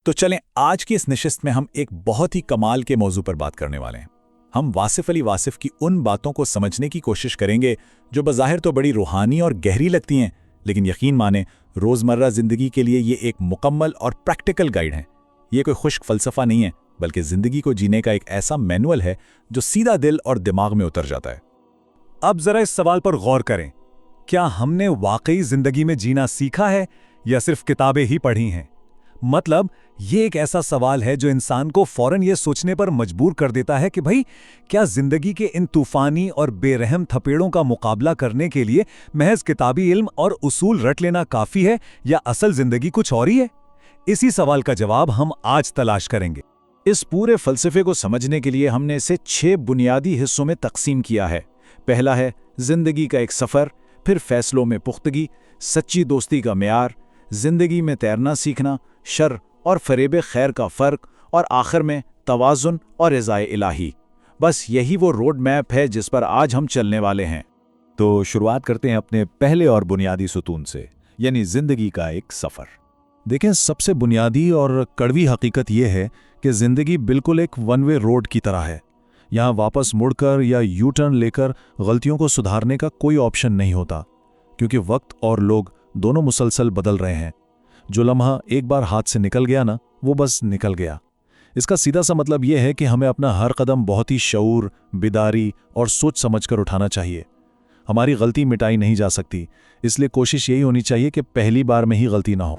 تو چلیں آج کی اس نشست میں ہم ایک بہت ہی کمال کے موضوع پر بات کرنے والے ہیں۔ ہم واصف علی واصف کی ان باتوں کو سمجھنے کی کوشش کریں گے جو بظاہر تو بڑی روحانی اور گہری لگتی ہیں، لیکن یقین مانیں روزمرہ زندگی کے لیے یہ ایک مکمل اور پریکٹیکل گائیڈ ہے۔ یہ کوئی خشک فلسفہ نہیں ہے، بلکہ زندگی کو جینے کا ایک ایسا مینول ہے جو سیدھا دل اور دماغ میں اتر جاتا ہے۔ اب ذرا اس سوال پر غور کریں، کیا ہم نے واقعی زندگی میں جینا سیکھا ہے یا صرف کتابیں ہی پڑھی ہیں؟ مطلب یہ ایک ایسا سوال ہے جو انسان کو فوراً یہ سوچنے پر مجبور کر دیتا ہے کہ بھئی کیا زندگی کے ان طوفانی اور بے رحم تھپیڑوں کا مقابلہ کرنے کے لیے محض کتابی علم اور اصول رٹ لینا کافی ہے یا اصل زندگی کچھ اور ہی ہے؟ اسی سوال کا جواب ہم آج تلاش کریں گے۔ اس پورے فلسفے کو سمجھنے کے لیے ہم نے اسے 6 بنیادی حصوں میں تقسیم کیا ہے۔ پہلا ہے زندگی کا ایک سفر، پھر فیصلوں میں پختگی، سچی دوستی کا معیار، زندگی میں تیرنا سیکھنا، شر اور فریب خیر کا فرق، اور آخر میں توازن اور رضائے الہی۔ بس یہی وہ روڈ میپ ہے جس پر آج ہم چلنے والے ہیں۔ تو شروعات کرتے ہیں اپنے پہلے اور بنیادی ستون سے، یعنی زندگی کا ایک سفر۔ دیکھیں، سب سے بنیادی اور کڑوی حقیقت یہ ہے کہ زندگی بالکل ایک ون وے روڈ کی طرح ہے۔ یہاں واپس مڑ کر یا یو ٹرن لے کر غلطیوں کو سدھارنے کا کوئی آپشن نہیں ہوتا، کیونکہ وقت اور لوگ دونوں مسلسل بدل رہے ہیں۔ جو لمحہ ایک بار ہاتھ سے نکل گیا نا، وہ بس نکل گیا۔ اس کا سیدھا سا مطلب یہ ہے کہ ہمیں اپنا ہر قدم بہت ہی شعور، بیداری اور سوچ سمجھ کر اٹھانا چاہیے۔ ہماری غلطی مٹائی نہیں جا سکتی، اس لیے کوشش یہی ہونی چاہیے کہ پہلی بار میں ہی غلطی نہ ہو۔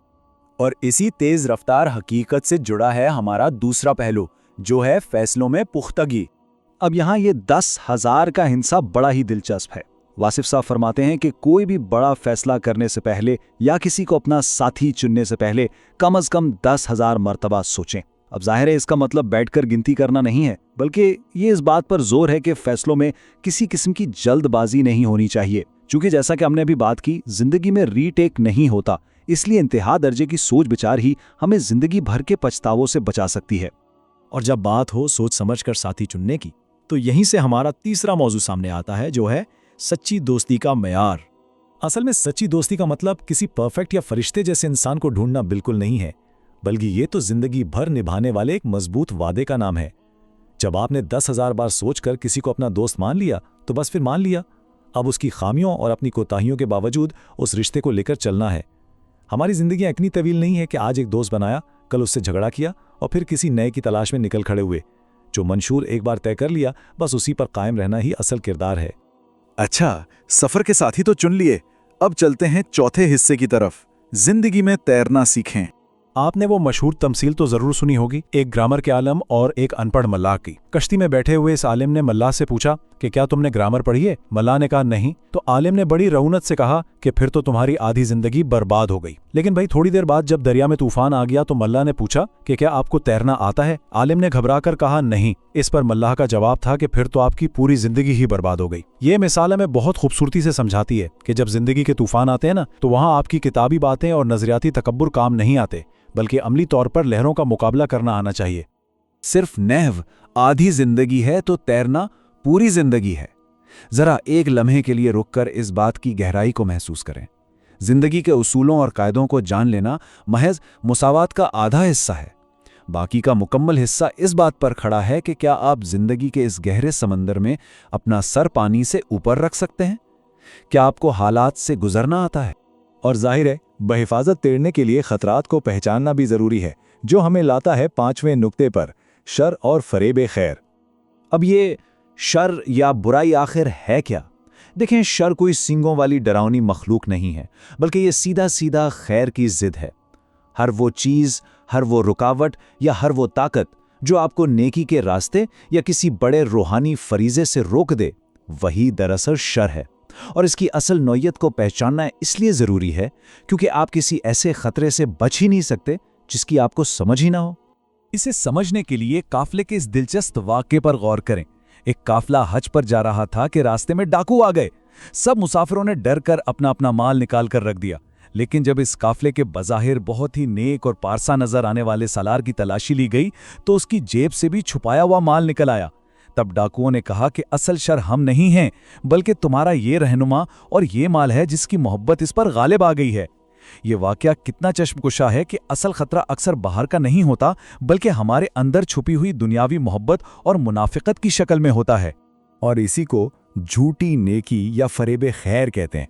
اور اسی تیز رفتار حقیقت سے جڑا ہے ہمارا دوسرا پہلو، جو ہے فیصلوں میں پختگی۔ اب یہاں یہ 10,000 کا ہندسہ بڑا ہی دلچسپ ہے۔ واصف صاحب فرماتے ہیں کہ کوئی بھی بڑا فیصلہ کرنے سے پہلے یا کسی کو اپنا ساتھی چننے سے پہلے کم از کم 10,000 مرتبہ سوچیں۔ اب ظاہر ہے اس کا مطلب بیٹھ کر گنتی کرنا نہیں ہے، بلکہ یہ اس بات پر زور ہے کہ فیصلوں میں کسی قسم کی جلد بازی نہیں ہونی چاہیے، چونکہ جیسا کہ ہم نے ابھی بات کی، زندگی میں ری ٹیک نہیں ہوتا، اس لیے انتہا درجے کی سوچ بچار ہی ہمیں زندگی بھر کے پچھتاووں سے بچا سکتی ہے۔ اور جب بات ہو سوچ سمجھ کر ساتھی چننے کی، تو یہیں سے ہمارا تیسرا موضوع سامنے آتا ہے، جو ہے سچی دوستی کا معیار۔ اصل میں سچی دوستی کا مطلب کسی پرفیکٹ یا فرشتے جیسے انسان کو ڈھونڈنا بالکل نہیں ہے، بلکہ یہ تو زندگی بھر نبھانے والے ایک مضبوط وعدے کا نام ہے۔ جب آپ نے 10,000 بار سوچ کر کسی کو اپنا دوست مان لیا تو بس پھر مان لیا، اب اس کی خامیوں اور اپنی کوتاہیوں کے باوجود اس رشتے کو لے کر چلنا ہے۔ ہماری زندگیاں اتنی طویل نہیں ہے کہ آج ایک دوست بنایا، کل اس سے جھگڑا کیا اور پھر کسی نئے کی تلاش میں نکل کھڑے ہوئے۔ جو منشور ایک بار طے کر لیا، بس اسی پر قائم رہنا ہی اصل کردار ہے۔ اچھا، سفر کے ساتھی تو چن لیے، اب چلتے ہیں چوتھے حصے کی طرف، زندگی میں تیرنا سیکھیں۔ آپ نے وہ مشہور تمثیل تو ضرور سنی ہوگی، ایک گرامر کے عالم اور ایک ان پڑھ ملاح کی۔ کشتی میں بیٹھے ہوئے اس عالم نے ملاح سے پوچھا کہ کیا تم نے گرامر پڑھی ہے؟ ملاح نے کہا نہیں، تو عالم نے بڑی رعونت سے کہا کہ پھر تو تمہاری آدھی زندگی برباد ہو گئی۔ لیکن بھائی تھوڑی دیر بعد جب دریا میں طوفان آ گیا تو ملاح نے پوچھا کہ کیا آپ کو تیرنا آتا ہے؟ عالم نے گھبرا کر کہا نہیں۔ اس پر ملاح کا جواب تھا کہ پھر تو آپ کی پوری زندگی ہی برباد ہو گئی۔ یہ مثال ہمیں بہت خوبصورتی سے سمجھاتی ہے کہ جب زندگی کے طوفان آتے ہیں نا، تو وہاں آپ کی کتابی باتیں اور نظریاتی تکبر کام نہیں آتے، بلکہ عملی طور پر لہروں کا مقابلہ کرنا آنا چاہیے۔ صرف نحو آدھی زندگی ہے تو تیرنا پوری زندگی ہے۔ ذرا ایک لمحے کے لیے رک کر اس بات کی گہرائی کو محسوس کریں۔ زندگی کے اصولوں اور قاعدوں کو جان لینا محض مساوات کا آدھا حصہ ہے، باقی کا مکمل حصہ اس بات پر کھڑا ہے کہ کیا آپ زندگی کے اس گہرے سمندر میں اپنا سر پانی سے اوپر رکھ سکتے ہیں؟ کیا آپ کو حالات سے گزرنا آتا ہے؟ اور ظاہر ہے بحفاظت تیرنے کے لیے خطرات کو پہچاننا بھی ضروری ہے، جو ہمیں لاتا ہے 5ویں نقطے پر، شر اور فریب خیر۔ اب یہ شر یا برائی آخر ہے کیا؟ دیکھیں، شر کوئی سینگوں والی ڈراؤنی مخلوق نہیں ہے، بلکہ یہ سیدھا سیدھا خیر کی ضد ہے۔ ہر وہ چیز، ہر وہ رکاوٹ یا ہر وہ طاقت جو آپ کو نیکی کے راستے یا کسی بڑے روحانی فریضے سے روک دے، وہی دراصل شر ہے۔ اور اس کی اصل نوعیت کو پہچاننا اس لیے ضروری ہے کیونکہ آپ کسی ایسے خطرے سے بچ ہی نہیں سکتے جس کی آپ کو سمجھ ہی نہ ہو۔ اسے سمجھنے کے لیے قافلے کے اس دلچسپ واقعے پر غور کریں۔ ایک قافلہ حج پر جا رہا تھا کہ راستے میں ڈاکو آ گئے۔ سب مسافروں نے ڈر کر اپنا اپنا مال نکال کر رکھ دیا، لیکن جب اس قافلے کے بظاہر بہت ہی نیک اور پارسا نظر آنے والے سالار کی تلاشی لی گئی تو اس کی جیب سے بھی چھپایا ہوا مال نکل آیا۔ تب ڈاکوؤں نے کہا کہ اصل شر ہم نہیں ہیں، بلکہ تمہارا یہ رہنما اور یہ مال ہے جس کی محبت اس پر غالب آ گئی ہے۔ یہ واقعہ کتنا چشم کشا ہے کہ اصل خطرہ اکثر باہر کا نہیں ہوتا بلکہ ہمارے اندر چھپی ہوئی دنیاوی محبت اور منافقت کی شکل میں ہوتا ہے۔ اور اسی کو جھوٹی نیکی یا فریب خیر کہتے ہیں۔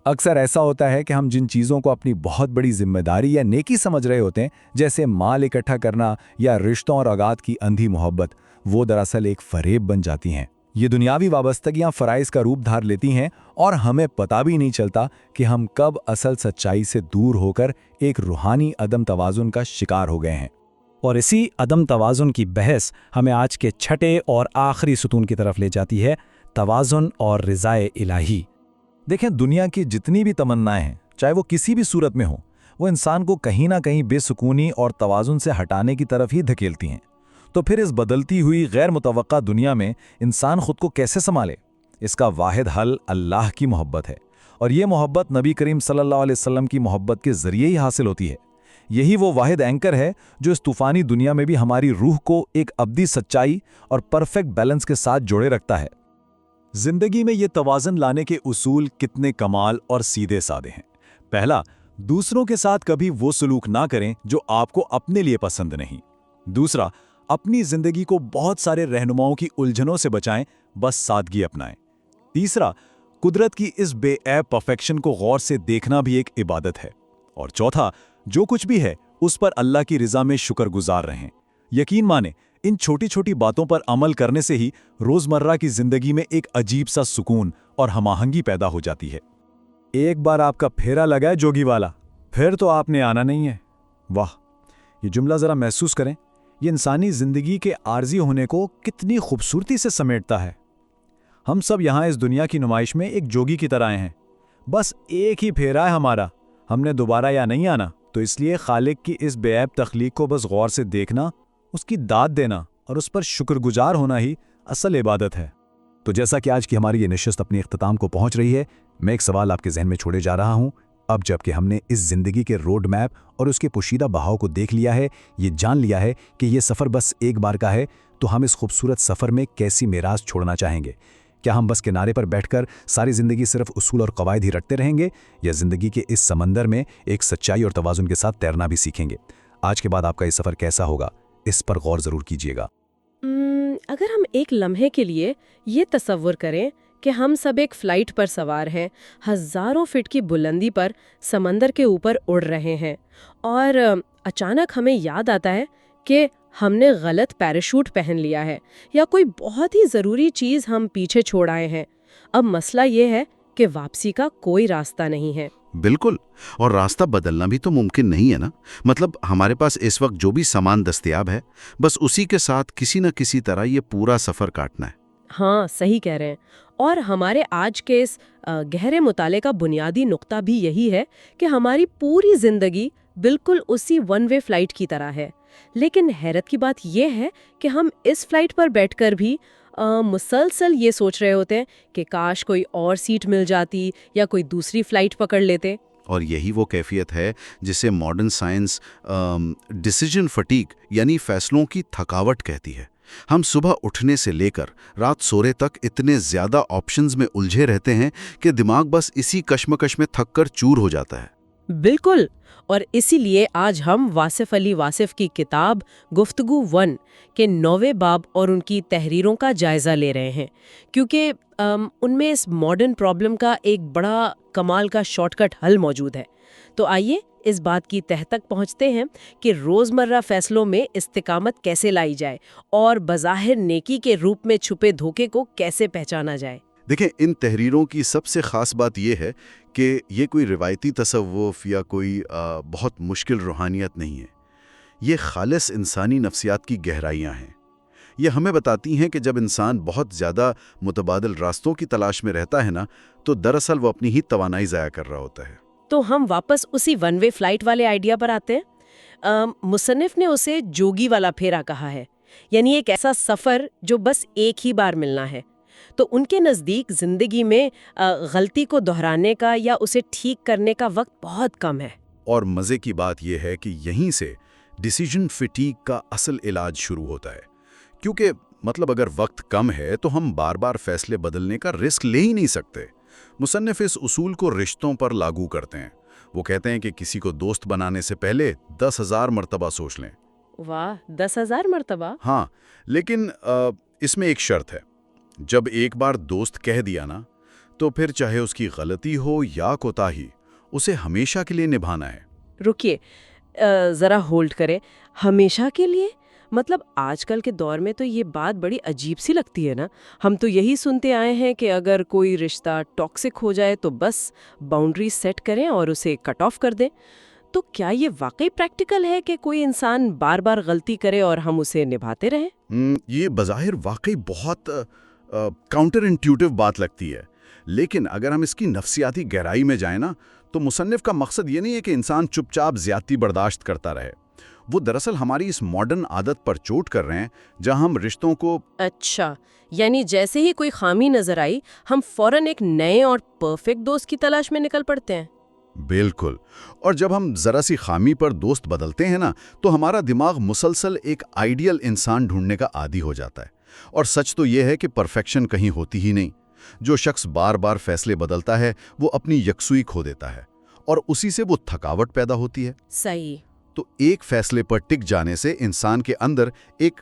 اکثر ایسا ہوتا ہے کہ ہم جن چیزوں کو اپنی بہت بڑی ذمہ داری یا نیکی سمجھ رہے ہوتے ہیں، جیسے مال اکٹھا کرنا یا رشتوں اور اوقات کی اندھی محبت، وہ دراصل ایک فریب بن جاتی ہیں۔ یہ دنیاوی وابستگیاں فرائض کا روپ دھار لیتی ہیں اور ہمیں پتہ بھی نہیں چلتا کہ ہم کب اصل سچائی سے دور ہو کر ایک روحانی عدم توازن کا شکار ہو گئے ہیں۔ اور اسی عدم توازن کی بحث ہمیں آج کے چھٹے اور آخری ستون کی طرف لے جاتی ہے، توازن اور رضائے الہی۔ دیکھیں، دنیا کی جتنی بھی تمنائیں ہیں، چاہے وہ کسی بھی صورت میں ہوں، وہ انسان کو کہیں نہ کہیں بے سکونی اور توازن سے ہٹانے کی طرف ہی دھکیلتی ہیں۔ تو پھر اس بدلتی ہوئی غیر متوقع دنیا میں انسان خود کو کیسے سنبھالے؟ اس کا واحد حل اللہ کی محبت ہے، اور یہ محبت نبی کریم صلی اللہ علیہ وسلم کی محبت کے ذریعے ہی حاصل ہوتی ہے۔ یہی وہ واحد اینکر ہے جو اس طوفانی دنیا میں بھی ہماری روح کو ایک ابدی سچائی اور پرفیکٹ بیلنس کے ساتھ جوڑے رکھتا ہے۔ زندگی میں یہ توازن لانے کے اصول کتنے کمال اور سیدھے سادے ہیں۔ پہلا، دوسروں کے ساتھ کبھی وہ سلوک نہ کریں جو آپ کو اپنے لیے پسند نہیں۔ دوسرا، اپنی زندگی کو بہت سارے رہنماؤں کی الجھنوں سے بچائیں، بس سادگی اپنائیں۔ تیسرا، قدرت کی اس بے عیب پرفیکشن کو غور سے دیکھنا بھی ایک عبادت ہے۔ اور چوتھا، جو کچھ بھی ہے اس پر اللہ کی رضا میں شکر گزار رہیں۔ یقین مانیں، ان چھوٹی چھوٹی باتوں پر عمل کرنے سے ہی روزمرہ کی زندگی میں ایک عجیب سا سکون اور ہم آہنگی پیدا ہو جاتی ہے۔ ایک بار آپ کا پھیرا لگا ہے جوگی والا، پھر تو آپ نے آنا نہیں ہے۔ واہ، یہ جملہ ذرا محسوس کریں، یہ انسانی زندگی کے عارضی ہونے کو کتنی خوبصورتی سے سمیٹتا ہے۔ ہم سب یہاں اس دنیا کی نمائش میں ایک جوگی کی طرح ہیں، بس ایک ہی پھیرا ہے ہمارا، ہم نے دوبارہ یا نہیں آنا۔ تو اس لیے خالق کی اس بے عیب تخلیق کو بس غور سے دیکھنا، اس کی داد دینا اور اس پر شکر گزار ہونا ہی اصل عبادت ہے۔ تو جیسا کہ آج کی ہماری یہ نشست اپنی اختتام کو پہنچ رہی ہے، میں ایک سوال آپ کے ذہن میں چھوڑے جا رہا ہوں۔ اب جب کہ ہم نے اس زندگی کے روڈ میپ اور اس کے پوشیدہ بہاؤ کو دیکھ لیا ہے، یہ جان لیا ہے کہ یہ سفر بس ایک بار کا ہے، تو ہم اس خوبصورت سفر میں کیسی میراث چھوڑنا چاہیں گے؟ کیا ہم بس کنارے پر بیٹھ کر ساری زندگی صرف اصول اور قواعد ہی رٹتے رہیں گے، یا زندگی کے اس سمندر میں ایک سچائی اور توازن کے ساتھ تیرنا بھی سیکھیں گے؟ آج کے بعد آپ کا یہ سفر کیسا ہوگا، اس پر غور ضرور کیجیے گا۔ اگر ہم ایک لمحے کے لیے یہ تصور کریں کہ ہم سب ایک فلائٹ پر سوار ہیں، ہزاروں فٹ کی بلندی پر سمندر کے اوپر اڑ رہے ہیں، اور اچانک ہمیں یاد آتا ہے کہ ہم نے غلط پیراشوٹ پہن لیا ہے، یا کوئی بہت ہی ضروری چیز ہم پیچھے چھوڑ آئے ہیں۔ اب مسئلہ یہ ہے کہ واپسی کا کوئی راستہ نہیں ہے۔ بالکل، اور راستہ بدلنا بھی تو ممکن نہیں ہے نا۔ مطلب ہمارے پاس اس وقت جو بھی سامان دستیاب ہے، بس اسی کے ساتھ کسی نہ کسی طرح یہ پورا سفر کاٹنا ہے۔ ہاں، صحیح کہہ رہے ہیں۔ اور ہمارے آج کے اس گہرے مطالعے کا بنیادی نقطہ بھی یہی ہے کہ ہماری پوری زندگی بالکل اسی ون وے فلائٹ کی طرح ہے۔ لیکن حیرت کی بات یہ ہے کہ ہم اس فلائٹ پر بیٹھ کر بھی مسلسل یہ سوچ رہے ہوتے ہیں کہ کاش کوئی اور سیٹ مل جاتی یا کوئی دوسری فلائٹ پکڑ لیتے۔ اور یہی وہ کیفیت ہے جسے ماڈرن سائنس ڈیسیجن فٹیگ یعنی فیصلوں کی تھکاوٹ کہتی ہے۔ ہم صبح اٹھنے سے لے کر رات سونے تک اتنے زیادہ آپشنز میں الجھے رہتے ہیں کہ دماغ بس اسی کشمکش میں تھک کر چور ہو جاتا ہے۔ بالکل، اور اسی لیے آج ہم واصف علی واصف کی کتاب گفتگو 1 کے 9ویں باب اور ان کی تحریروں کا جائزہ لے رہے ہیں، کیونکہ ان میں اس ماڈرن پرابلم کا ایک بڑا کمال کا شارٹ کٹ حل موجود ہے۔ تو آئیے اس بات کی تہہ تک پہنچتے ہیں کہ روزمرہ فیصلوں میں استقامت کیسے لائی جائے اور بظاہر نیکی کے روپ میں چھپے دھوکے کو کیسے پہچانا جائے۔ دیکھیں، ان تحریروں کی سب سے خاص بات یہ ہے کہ یہ کوئی روایتی تصوف یا کوئی بہت مشکل روحانیت نہیں ہے۔ یہ خالص انسانی نفسیات کی گہرائیاں ہیں۔ یہ ہمیں بتاتی ہیں کہ جب انسان بہت زیادہ متبادل راستوں کی تلاش میں رہتا ہے نا، تو دراصل وہ اپنی ہی توانائی ضائع کر رہا ہوتا ہے۔ تو ہم واپس اسی ون وے فلائٹ والے آئیڈیا پر آتے ہیں۔ مصنف نے اسے جوگی والا پھیرا کہا ہے، یعنی ایک ایسا سفر جو بس ایک ہی بار ملنا ہے۔ تو ان کے نزدیک زندگی میں غلطی کو دہرانے کا یا اسے ٹھیک کرنے کا وقت بہت کم ہے۔ اور مزے کی بات یہ ہے کہ یہیں سے ڈیسیجن فٹیگ کا اصل علاج شروع ہوتا ہے، کیونکہ مطلب اگر وقت کم ہے تو ہم بار بار فیصلے بدلنے کا رسک لے ہی نہیں سکتے۔ مصنف اس اصول کو رشتوں پر لاگو کرتے ہیں۔ وہ کہتے ہیں کہ کسی کو دوست بنانے سے پہلے 10,000 مرتبہ سوچ لیں۔ واہ، 10,000 مرتبہ؟ ہاں، لیکن اس میں ایک شرط ہے، جب ایک بار دوست کہہ دیا نا، تو پھر چاہے اس کی غلطی ہو یا کوتاہی، اسے ہمیشہ کے لیے نبھانا ہے۔ رکیے، ذرا ہولڈ کریں، ہمیشہ کے لیے؟ مطلب آج کل کے دور میں تو یہ بات بڑی عجیب سی لگتی ہے نا۔ ہم تو یہی سنتے آئے ہیں کہ اگر کوئی رشتہ ٹاکسک ہو جائے تو بس باؤنڈری سیٹ کریں اور اسے کٹ آف کر دیں۔ تو کیا یہ واقعی پریکٹیکل ہے کہ کوئی انسان بار بار غلطی کرے اور ہم اسے نبھاتے رہیں؟ یہ بظاہر واقعی بہت کاؤنٹر انٹیوٹیو بات لگتی ہے، لیکن اگر ہم اس کی نفسیاتی گہرائی میں جائیں نا، تو مصنف کا مقصد یہ نہیں ہے کہ انسان چپ چاپ زیادتی برداشت کرتا رہے۔ وہ دراصل ہماری اس ماڈرن عادت پر چوٹ کر رہے ہیں جہاں ہم رشتوں کو اچھا، یعنی جیسے ہی کوئی خامی نظر آئی ہم فوراً ایک نئے اور پرفیکٹ دوست کی تلاش میں نکل پڑتے ہیں۔ بالکل، اور جب ہم ذرا سی خامی پر دوست بدلتے ہیں نا، تو ہمارا دماغ مسلسل ایک آئیڈیل انسان ڈھونڈنے کا عادی ہو جاتا ہے۔ اور سچ تو یہ ہے کہ پرفیکشن کہیں ہوتی ہی نہیں۔ جو شخص بار بار فیصلے بدلتا ہے وہ اپنی یکسوئی کھو دیتا ہے، اور اسی سے وہ تھکاوٹ پیدا ہوتی ہے۔ صحیح۔ تو ایک فیصلے پر ٹک جانے سے انسان کے اندر ایک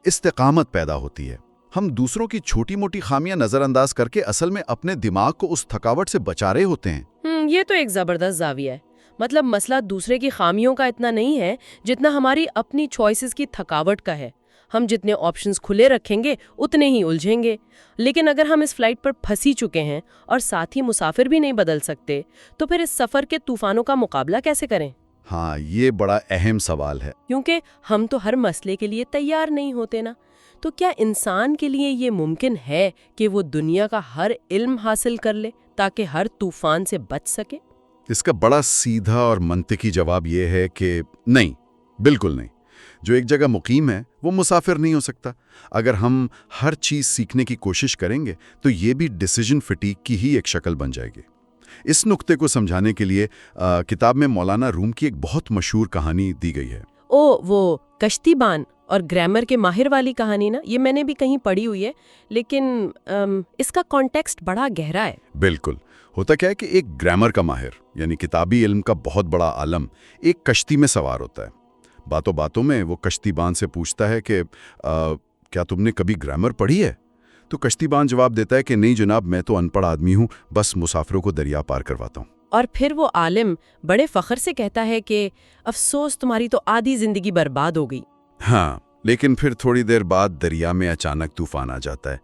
استقامت پیدا ہوتی ہے۔ ہم دوسروں کی چھوٹی موٹی خامیاں نظر انداز کر کے اصل میں اپنے دماغ کو اس تھکاوٹ سے بچا رہے ہوتے ہیں۔ یہ تو ایک زبردست زاویہ ہے۔ مطلب مسئلہ دوسرے کی خامیوں کا اتنا نہیں ہے جتنا ہماری اپنی چوائسز کی تھکاوٹ کا ہے۔ ہم جتنے آپشنز کھلے رکھیں گے اتنے ہی الجھیں گے۔ لیکن اگر ہم اس فلائٹ پر پھنسی چکے ہیں اور ساتھ ہی مسافر بھی نہیں بدل سکتے تو پھر اس سفر کے طوفانوں کا مقابلہ کیسے کریں؟ ہاں، یہ بڑا اہم سوال ہے۔ کیونکہ ہم تو ہر مسئلے کے لیے تیار نہیں ہوتے نا۔ تو کیا انسان کے لیے یہ ممکن ہے کہ وہ دنیا کا ہر علم حاصل کر لے تاکہ ہر طوفان سے بچ سکے؟ اس کا بڑا سیدھا اور منطقی جواب یہ ہے کہ نہیں، بالکل نہیں۔ جو ایک جگہ مقیم ہے وہ مسافر نہیں ہو سکتا۔ اگر ہم ہر چیز سیکھنے کی کوشش کریں گے تو یہ بھی ڈیسیجن فٹیگ کی ہی ایک شکل بن جائے گی۔ اس نقطے کو سمجھانے کے لیے کتاب میں مولانا روم کی ایک بہت مشہور کہانی دی گئی ہے۔ وہ کشتی بان اور گرامر کے ماہر والی کہانی نا، یہ میں نے بھی کہیں پڑھی ہوئی ہے، لیکن اس کا کانٹیکسٹ بڑا گہرا ہے۔ بالکل، ہوتا کیا ہے کہ ایک گرامر کا ماہر یعنی کتابی علم کا بہت بڑا عالم ایک کشتی میں سوار ہوتا ہے۔ باتوں باتوں میں وہ کشتی بان سے پوچھتا ہے کہ کیا تم نے کبھی گرامر پڑھی ہے؟ تو کشتی بان جواب دیتا ہے کہ نہیں جناب، میں تو ان پڑھ آدمی ہوں، بس مسافروں کو دریا پار کرواتا ہوں۔ اور پھر وہ عالم بڑے فخر سے کہتا ہے کہ افسوس، تمہاری تو آدھی زندگی برباد ہو گئی۔ ہاں، لیکن پھر تھوڑی دیر بعد دریا میں اچانک طوفان آ جاتا ہے،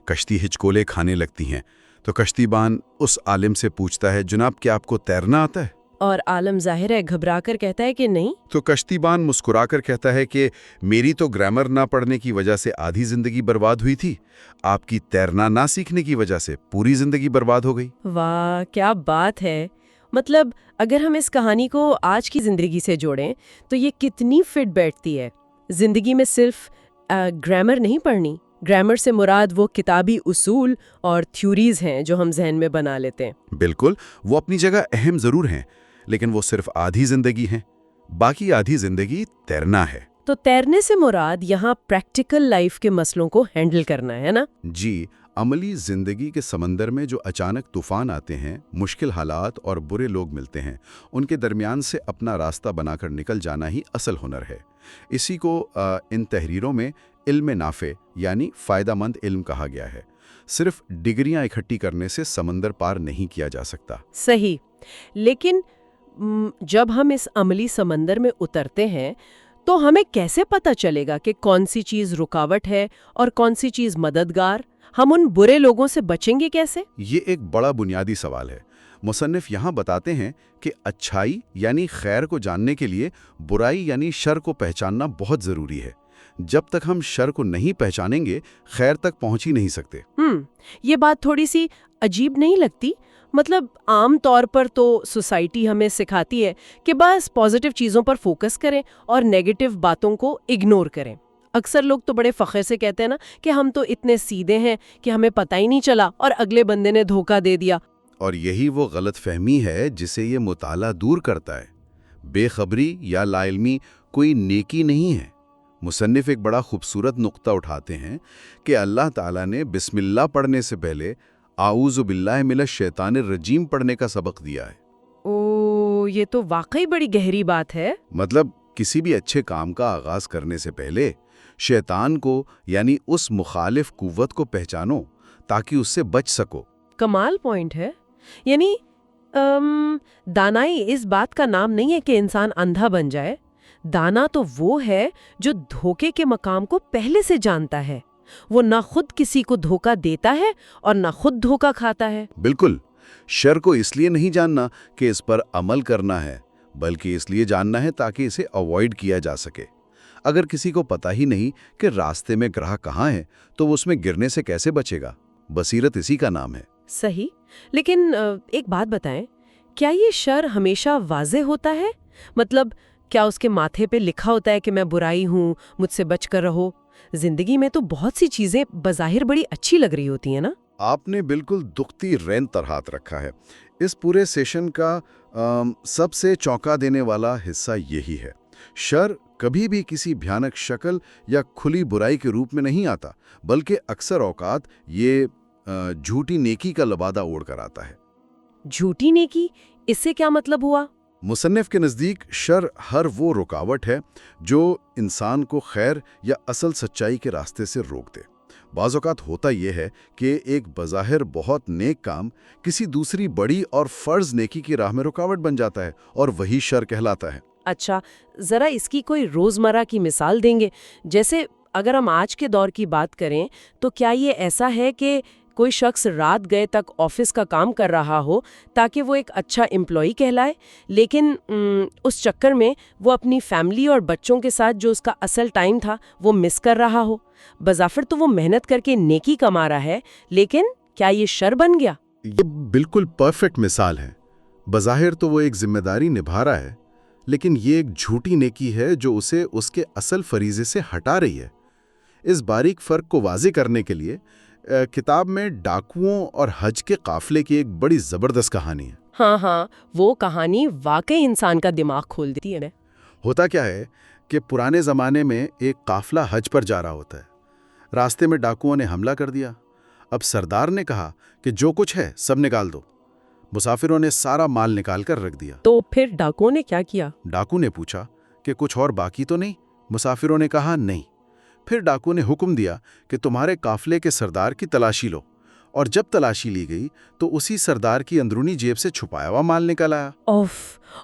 کشتی ہچکولے کھانے لگتی ہیں۔ تو کشتی بان اس عالم سے پوچھتا ہے، جناب کیا آپ کو تیرنا آتا ہے؟ اور عالم ظاہر ہے گھبرا کر کہتا ہے کہ نہیں۔ تو کشتی بان مسکرا کر کہتا ہے کہ میری تو گرامر نہ پڑھنے کی وجہ سے آدھی زندگی برباد ہوئی تھی، آپ کی تیرنا نہ سیکھنے کی وجہ سے پوری زندگی برباد ہو گئی۔ واہ، کیا بات ہے! مطلب اگر ہم اس کہانی کو آج کی زندگی سے جوڑیں تو یہ کتنی فٹ بیٹھتی ہے۔ زندگی میں صرف گرامر نہیں پڑھنی، گرامر سے مراد وہ کتابی اصول اور تھیوریز ہیں جو ہم ذہن میں بنا لیتے ہیں۔ بالکل، وہ اپنی جگہ اہم ضرور ہیں، لیکن وہ صرف آدھی زندگی ہیں، باقی آدھی زندگی تیرنا ہے۔ تو تیرنے سے مراد یہاں پریکٹیکل لائف کے مسئلوں کو ہینڈل کرنا ہے نا؟ جی، عملی زندگی کے سمندر میں جو اچانک طوفان آتے ہیں، مشکل حالات اور برے لوگ ملتے ہیں، ان کے درمیان سے اپنا راستہ بنا کر نکل جانا ہی اصل ہنر ہے۔ اسی کو ان تحریروں میں علم نافع یعنی فائدہ مند علم کہا گیا ہے۔ صرف ڈگریاں اکٹھی کرنے سے سمندر پار نہیں کیا جا سکتا۔ صحیح، لیکن جب ہم اس عملی سمندر میں اترتے ہیں تو ہمیں کیسے پتہ چلے گا کہ کون سی چیز رکاوٹ ہے اور کون سی چیز مددگار؟ ہم ان برے لوگوں سے بچیں گے کیسے؟ یہ ایک بڑا بنیادی سوال ہے۔ مصنف یہاں بتاتے ہیں کہ اچھائی یعنی خیر کو جاننے کے لیے برائی یعنی شر کو پہچاننا بہت ضروری ہے۔ جب تک ہم شر کو نہیں پہچانیں گے، خیر تک پہنچ ہی نہیں سکتے۔ یہ بات تھوڑی سی عجیب نہیں لگتی؟ مطلب عام طور پر تو سوسائٹی ہمیں سکھاتی ہے کہ بس پازیٹیو چیزوں پر فوکس کریں اور نیگیٹو باتوں کو اگنور کریں۔ اکثر لوگ تو بڑے فخر سے کہتے ہیں نا کہ ہم تو اتنے سیدھے ہیں کہ ہمیں پتہ ہی نہیں چلا اور اگلے بندے نے دھوکہ دے دیا۔ اور یہی وہ غلط فہمی ہے جسے یہ مطالعہ دور کرتا ہے۔ بے خبری یا لا علمی کوئی نیکی نہیں ہے۔ مصنف ایک بڑا خوبصورت نقطہ اٹھاتے ہیں کہ اللہ تعالیٰ نے بسم اللہ پڑھنے سے پہلے اعوذ باللہ من الشیطان الرجیم پڑھنے کا سبق دیا ہے۔ یہ تو واقعی بڑی گہری بات ہے۔ مطلب کسی بھی اچھے کام کا آغاز کرنے سے پہلے شیطان کو یعنی اس مخالف قوت کو پہچانو تاکہ اس سے بچ سکو۔ کمال پوائنٹ ہے۔ یعنی دانائی اس بات کا نام نہیں ہے کہ انسان اندھا بن جائے۔ دانا تو وہ ہے جو دھوکے کے مقام کو پہلے سے جانتا ہے۔ وہ نہ خود کسی کو دھوکا دیتا ہے اور نہ خود دھوکا کھاتا ہے۔ بالکل، شر کو اس لیے نہیں جاننا کہ اس پر عمل کرنا ہے، بلکہ اس لیے جاننا ہے تاکہ اسے اوائڈ کیا جا سکے۔ اگر کسی کو پتہ ہی نہیں کہ راستے میں گرہ کہاں ہے تو وہ اس میں گرنے سے کیسے بچے گا؟ بصیرت اسی کا نام ہے۔ صحیح، لیکن ایک بات بتائیں، کیا یہ شر ہمیشہ واضح ہوتا ہے؟ مطلب کیا اس کے ماتھے پہ لکھا ہوتا ہے کہ میں برائی ہوں، مجھ سے بچ کر رہو؟ زندگی میں تو بہت سی چیزیں بظاہر بڑی اچھی لگ رہی ہوتی ہیں نا؟ آپ نے بالکل دکھتی رین ترہات رکھا ہے۔ اس پورے سیشن کا سب سے چونکا دینے والا حصہ یہی ہے۔ شر کبھی بھی کسی بھیانک شکل یا کھلی برائی کے روپ میں نہیں آتا، بلکہ اکثر اوقات یہ جھوٹی نیکی کا لبادہ اوڑھ کر آتا ہے۔ جھوٹی نیکی، اس سے کیا مطلب ہوا؟ مصنف کے نزدیک شر ہر وہ رکاوٹ ہے جو انسان کو خیر یا اصل سچائی کے راستے سے روک دے۔ بعض اوقات ہوتا یہ ہے کہ ایک بظاہر بہت نیک کام کسی دوسری بڑی اور فرض نیکی کی راہ میں رکاوٹ بن جاتا ہے، اور وہی شر کہلاتا ہے۔ اچھا، ذرا اس کی کوئی روزمرہ کی مثال دیں گے؟ جیسے اگر ہم آج کے دور کی بات کریں تو کیا یہ ایسا ہے کہ کوئی شخص رات گئے تک آفس کا کام کر رہا ہو تاکہ وہ ایک اچھا امپلائی کہلائے، لیکن اس چکر میں وہ اپنی فیملی اور بچوں کے ساتھ جو اس کا اصل ٹائم تھا وہ مس کر رہا ہو؟ بظاہر تو وہ محنت کر کے نیکی کما رہا ہے، لیکن کیا یہ شر بن گیا؟ یہ بالکل پرفیکٹ مثال ہے۔ بظاہر تو وہ ایک ذمہ داری نبھا رہا ہے، لیکن یہ ایک جھوٹی نیکی ہے جو اسے اس کے اصل فریضے سے ہٹا رہی ہے۔ اس باریک فرق کو واضح کرنے کے لیے کتاب میں ڈاکوؤں اور حج کے قافلے کی ایک بڑی زبردست کہانی ہے۔ ہاں، وہ کہانی واقعی انسان کا دماغ کھول دیتی ہے۔ ہوتا کیا ہے کہ پرانے زمانے میں ایک قافلہ حج پر جا رہا ہوتا ہے۔ راستے میں ڈاکوؤں نے حملہ کر دیا۔ اب سردار نے کہا کہ جو کچھ ہے سب نکال دو۔ مسافروں نے سارا مال نکال کر رکھ دیا۔ تو پھر ڈاکوؤں نے کیا کیا؟ ڈاکو نے پوچھا کہ کچھ اور باقی تو نہیں؟ مسافروں نے کہا نہیں۔ پھر ڈاکو نے حکم دیا کہ تمہارے قافلے کے سردار کی تلاشی لو، اور جب تلاشی لی گئی تو اسی سردار کی اندرونی جیب سے چھپایا ہوا مال نکل آیا۔ اوف!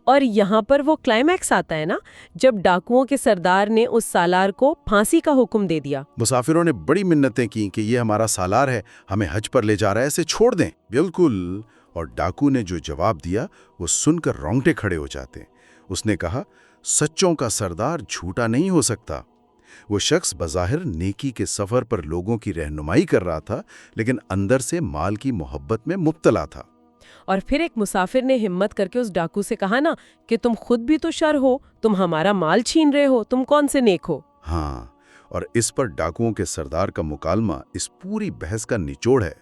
اور یہاں پر وہ کلائمیکس آتا ہے نا، جب ڈاکوؤں کے سردار نے اس سالار کو پھانسی کا حکم دے دیا۔ مسافروں نے بڑی منتیں کی کہ یہ ہمارا سالار ہے، ہمیں حج پر لے جا رہا ہے، اسے چھوڑ دیں۔ بالکل، اور ڈاکو نے جو جواب دیا وہ سن کر رونگٹے کھڑے ہو جاتے ہیں۔ اس نے کہا، سچوں کا سردار جھوٹا نہیں ہو سکتا۔ وہ شخص بظاہر نیکی کے سفر پر لوگوں کی رہنمائی کر رہا تھا، لیکن اندر سے مال کی محبت میں مبتلا تھا۔ اور پھر ایک مسافر نے ہمت کر کے اس ڈاکو سے کہا نا کہ تم خود بھی تو شر ہو، تم ہمارا مال چھین رہے ہو، تم کون سے نیک ہو؟ ہاں، اور اس پر ڈاکوؤں کے سردار کا مکالمہ اس پوری بحث کا نچوڑ ہے۔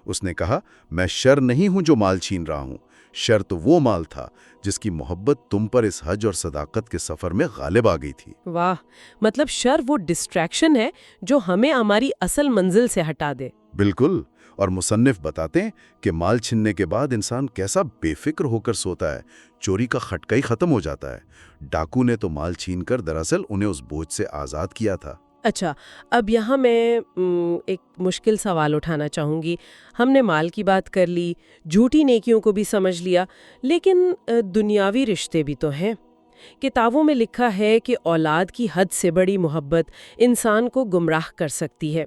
اس نے کہا، میں شر نہیں ہوں جو مال چھین رہا ہوں، شر تو وہ مال تھا جس کی محبت تم پر اس حج اور صداقت کے سفر میں غالب آ گئی تھی۔ واہ! مطلب شر وہ ڈسٹریکشن ہے جو ہمیں ہماری اصل منزل سے ہٹا دے۔ بالکل، اور مصنف بتاتے ہیں کہ مال چھننے کے بعد انسان کیسا بے فکر ہو کر سوتا ہے، چوری کا خٹکا ہی ختم ہو جاتا ہے۔ ڈاکو نے تو مال چھین کر دراصل انہیں اس بوجھ سے آزاد کیا تھا۔ اچھا، اب یہاں میں ایک مشکل سوال اٹھانا چاہوں گی۔ ہم نے مال کی بات کر لی، جھوٹی نیکیوں کو بھی سمجھ لیا، لیکن دنیاوی رشتے بھی تو ہیں۔ کتابوں میں لکھا ہے کہ اولاد کی حد سے بڑی محبت انسان کو گمراہ کر سکتی ہے،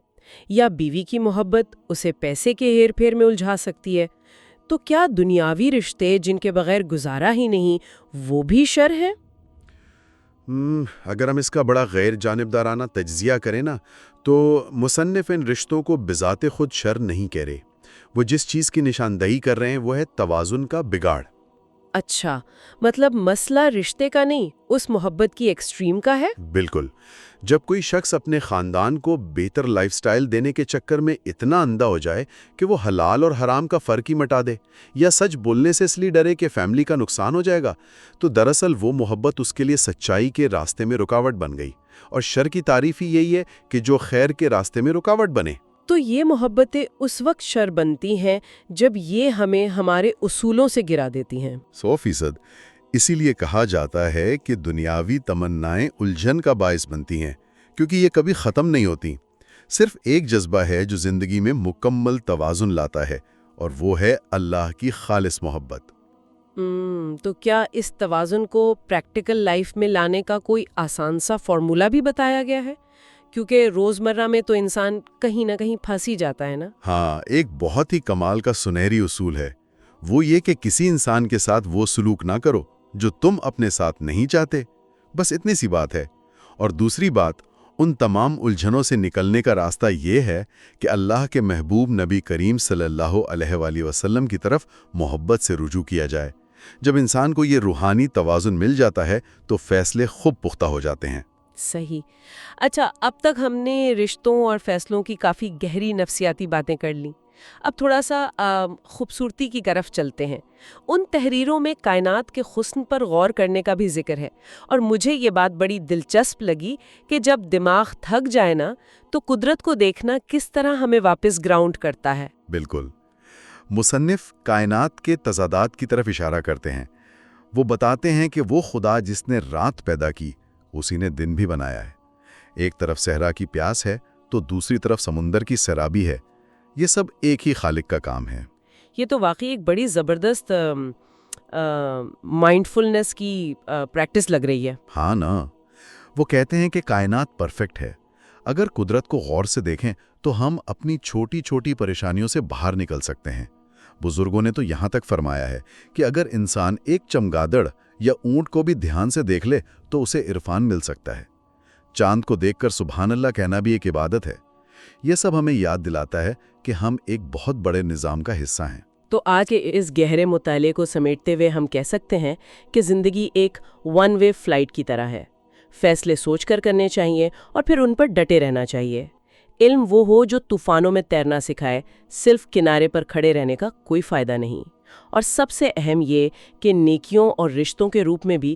یا بیوی کی محبت اسے پیسے کے ہیر پھیر میں الجھا سکتی ہے۔ تو کیا دنیاوی رشتے جن کے بغیر گزارا ہی نہیں وہ بھی شر ہے؟ اگر ہم اس کا بڑا غیر جانبدارانہ تجزیہ کریں نا، تو مصنف ان رشتوں کو بذات خود شر نہیں کہہ رہے۔ وہ جس چیز کی نشاندہی کر رہے ہیں وہ ہے توازن کا بگاڑ۔ اچھا، مطلب مسئلہ رشتے کا نہیں، اس محبت کی ایکسٹریم کا ہے؟ بالکل، جب کوئی شخص اپنے خاندان کو بہتر لائف سٹائل دینے کے چکر میں اتنا اندھا ہو جائے کہ وہ حلال اور حرام کا فرق ہی مٹا دے، یا سچ بولنے سے اس لیے ڈرے کہ فیملی کا نقصان ہو جائے گا، تو دراصل وہ محبت اس کے لیے سچائی کے راستے میں رکاوٹ بن گئی۔ اور شر کی تعریف ہی یہی ہے کہ جو خیر کے راستے میں رکاوٹ بنے۔ تو یہ محبتیں اس وقت شر بنتی ہیں جب یہ ہمیں ہمارے اصولوں سے گرا دیتی ہیں۔ 100%۔ اسی لیے کہا جاتا ہے کہ دنیاوی تمنائیں الجھن کا باعث بنتی ہیں، کیونکہ یہ کبھی ختم نہیں ہوتی۔ صرف ایک جذبہ ہے جو زندگی میں مکمل توازن لاتا ہے، اور وہ ہے اللہ کی خالص محبت۔ تو کیا اس توازن کو پریکٹیکل لائف میں لانے کا کوئی آسان سا فارمولا بھی بتایا گیا ہے؟ کیونکہ روزمرہ میں تو انسان کہیں نہ کہیں پھنس ہی جاتا ہے نا۔ ہاں، ایک بہت ہی کمال کا سنہری اصول ہے، وہ یہ کہ کسی انسان کے ساتھ وہ سلوک نہ کرو جو تم اپنے ساتھ نہیں چاہتے، بس اتنی سی بات ہے۔ اور دوسری بات، ان تمام الجھنوں سے نکلنے کا راستہ یہ ہے کہ اللہ کے محبوب نبی کریم صلی اللہ علیہ وآلہ وسلم کی طرف محبت سے رجوع کیا جائے۔ جب انسان کو یہ روحانی توازن مل جاتا ہے تو فیصلے خوب پختہ ہو جاتے ہیں۔ صحیح۔ اچھا، اب تک ہم نے رشتوں اور فیصلوں کی کافی گہری نفسیاتی باتیں کر لیں۔ اب تھوڑا سا خوبصورتی کی طرف چلتے ہیں۔ ان تحریروں میں کائنات کے حسن پر غور کرنے کا بھی ذکر ہے، اور مجھے یہ بات بڑی دلچسپ لگی کہ جب دماغ تھک جائے نا تو قدرت کو دیکھنا کس طرح ہمیں واپس گراؤنڈ کرتا ہے۔ بالکل، مصنف کائنات کے تضادات کی طرف اشارہ کرتے ہیں۔ وہ بتاتے ہیں کہ وہ خدا جس نے رات پیدا کی، اسی نے دن بھی بنایا ہے۔ ایک طرف صحرا کی پیاس ہے تو دوسری طرف سمندر کی سیرابی ہے۔ یہ سب ایک ہی خالق کا کام ہے۔ یہ تو واقعی ایک بڑی زبردست مائنڈفلنس کی پریکٹس لگ رہی ہے۔ ہاں نا، وہ کہتے ہیں کہ کائنات پرفیکٹ ہے۔ اگر قدرت کو غور سے دیکھیں تو ہم اپنی چھوٹی چھوٹی پریشانیوں سے باہر نکل سکتے ہیں۔ بزرگوں نے تو یہاں تک فرمایا ہے کہ اگر انسان ایک چمگادڑ یا اونٹ کو بھی دھیان سے دیکھ لے تو اسے عرفان مل سکتا ہے۔ چاند کو دیکھ کر سبحان اللہ کہنا بھی ایک عبادت ہے۔ یہ سب ہمیں یاد دلاتا ہے کہ ہم ایک بہت بڑے نظام کا حصہ ہیں۔ تو آج کے اس گہرے مطالعے کو سمیٹتے ہوئے ہم کہہ سکتے ہیں کہ زندگی ایک ون وے فلائٹ کی طرح ہے۔ فیصلے سوچ کر کرنے چاہیے اور پھر ان پر ڈٹے رہنا چاہیے۔ علم وہ ہو جو طوفانوں میں تیرنا سکھائے، صرف کنارے پر کھڑے رہنے کا کوئی فائدہ نہیں۔ اور سب سے اہم یہ کہ نیکیوں اور رشتوں کے روپ میں بھی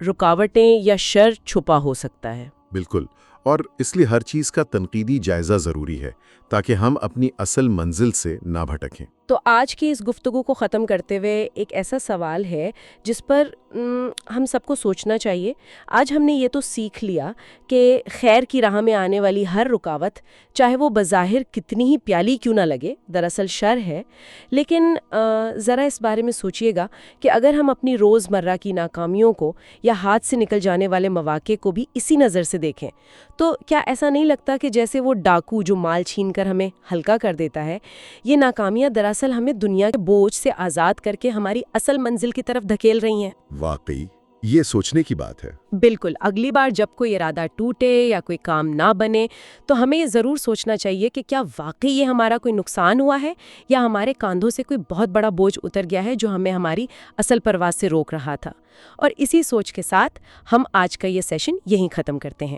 رکاوٹیں یا شر چھپا ہو سکتا ہے۔ بالکل، اور اس لیے ہر چیز کا تنقیدی جائزہ ضروری ہے تاکہ ہم اپنی اصل منزل سے نہ بھٹکیں۔ تو آج کی اس گفتگو کو ختم کرتے ہوئے ایک ایسا سوال ہے جس پر ہم سب کو سوچنا چاہیے۔ آج ہم نے یہ تو سیکھ لیا کہ خیر کی راہ میں آنے والی ہر رکاوٹ، چاہے وہ بظاہر کتنی ہی پیالی کیوں نہ لگے، دراصل شر ہے۔ لیکن ذرا اس بارے میں سوچئے گا کہ اگر ہم اپنی روزمرہ کی ناکامیوں کو یا ہاتھ سے نکل جانے والے مواقع کو بھی اسی نظر سے دیکھیں تو کیا ایسا نہیں لگتا کہ جیسے وہ ڈاکو جو مال چھین کر ہمیں ہلکا کر دیتا ہے، یہ ناکامیاں دراصل ہمیں دنیا کے بوجھ سے آزاد کر کے ہماری اصل منزل کی طرف دھکیل رہی ہیں؟ واقعی یہ سوچنے کی بات ہے۔ بالکل، اگلی بار جب کوئی ارادہ ٹوٹے یا کوئی کام نہ بنے تو ہمیں یہ ضرور سوچنا چاہیے کہ کیا واقعی یہ ہمارا کوئی نقصان ہوا ہے یا ہمارے کاندھوں سے کوئی بہت بڑا بوجھ اتر گیا ہے جو ہمیں ہماری اصل پرواز سے روک رہا تھا۔ اور اسی سوچ کے ساتھ ہم آج کا یہ سیشن یہیں ختم کرتے ہیں۔